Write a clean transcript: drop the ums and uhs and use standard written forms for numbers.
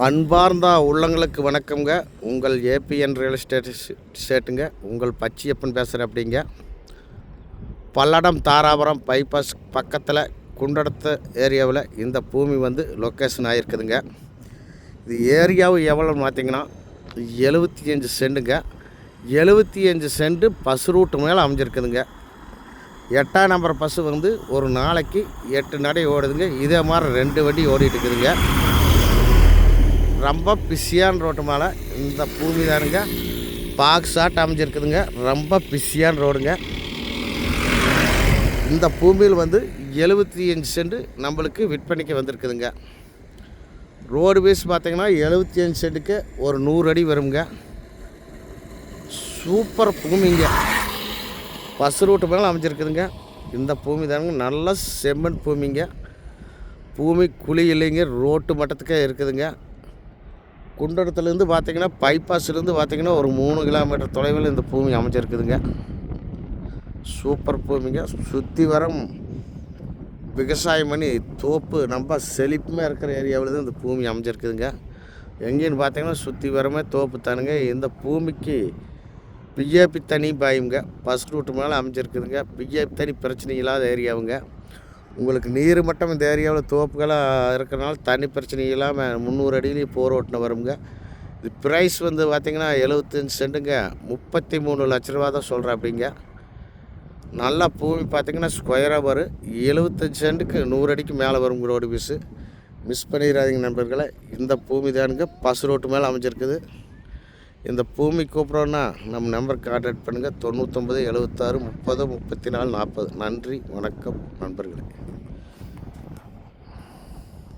அன்பார்ந்த உள்ளங்களுக்கு வணக்கங்க. உங்கள் ஏபிஎன் ரியல் எஸ்டேட்டுங்க. உங்கள் பச்சையப்பன் பேசுகிறேன். அப்படிங்க பல்லடம் தாராபுரம் பைபாஸ் பக்கத்தில் குண்டடத்த ஏரியாவில் இந்த பூமி லொக்கேஷன் ஆகிருக்குதுங்க. இது ஏரியாவு எவ்வளோன்னு பார்த்தீங்கன்னா 75 சென்ட்டுங்க. 75 சென்ட்டு பஸ் ரூட்டு மேலே அமைஞ்சிருக்குதுங்க. 8ஆம் நம்பர் பஸ்ஸு ஒரு நாளைக்கு 8 நடை ஓடுதுங்க. இதே மாதிரி 2 வண்டி ஓடிட்டு இருக்குதுங்க. ரொம்ப பிஸியான ரோட்டு மேலே இந்த பூமி தானுங்க. பாக்ஸ் ஷாட் அமைஞ்சிருக்குதுங்க. ரொம்ப பிஸியான ரோடுங்க. இந்த பூமியில் 75 சென்ட் நம்மளுக்கு விற்பனைக்கு வந்திருக்குதுங்க. ரோடு பேஸ் பார்த்திங்கன்னா 75 சென்ட்டுக்கு ஒரு 100 அடி வருங்க. சூப்பர் பூமிங்க. பஸ் ரூட்டு மேலே அமைஞ்சிருக்குதுங்க. இந்த பூமி தானுங்க. நல்ல செம்மண் பூமிங்க. பூமி குழி இல்லைங்க, ரோட்டு மட்டத்துக்கே இருக்குதுங்க. குண்டடத்துலேருந்து பார்த்திங்கன்னா பைபாஸ்லேருந்து பார்த்திங்கன்னா ஒரு 3 கிலோமீட்டர் தொலைவில் இந்த பூமி அமைச்சிருக்குதுங்க. சூப்பர் பூமிங்க. சுற்றி வரம் விவசாயம் பண்ணி தோப்பு ரொம்ப செழிப்புமே இருக்கிற ஏரியாவில் தான் இந்த பூமி அமைஞ்சிருக்குதுங்க. எங்கேன்னு பார்த்திங்கன்னா சுற்றி வரமே தோப்பு தானுங்க. இந்த பூமிக்கு பிஜேபி தனி பாயுங்க. பஸ் ரூட்டு மேலே அமைஞ்சிருக்குதுங்க. பிஜேபி தனி பிரச்சனை இல்லாத ஏரியாவுங்க. உங்களுக்கு நீர் மட்டம் இந்த ஏரியாவில் தோப்புகளாக இருக்கிறனால தண்ணி பிரச்சனை இல்லாமல் 300 அடியிலையும் போர் ஓட்டின வருங்க. இது ப்ரைஸ் பார்த்திங்கன்னா 75 சென்ட்டுங்க. 33 லட்ச ரூபா தான் சொல்கிறேன். அப்படிங்க நல்லா பூமி பார்த்திங்கன்னா ஸ்கொயராக வரும். 75 சென்ட்டுக்கு 100 அடிக்கு மேலே வரும் ரோடு பீஸு. மிஸ் பண்ணிடாதீங்க நண்பர்களை. இந்த பூமி தானுங்க பஸ் ரோட்டு மேலே அமைஞ்சிருக்குது. இந்த பூமி கூப்பிட்றோன்னா நம்ம நம்பர் கான்டாக்ட் பண்ணுங்கள். 99 76 30 34 40. நன்றி, வணக்கம் நண்பர்களே.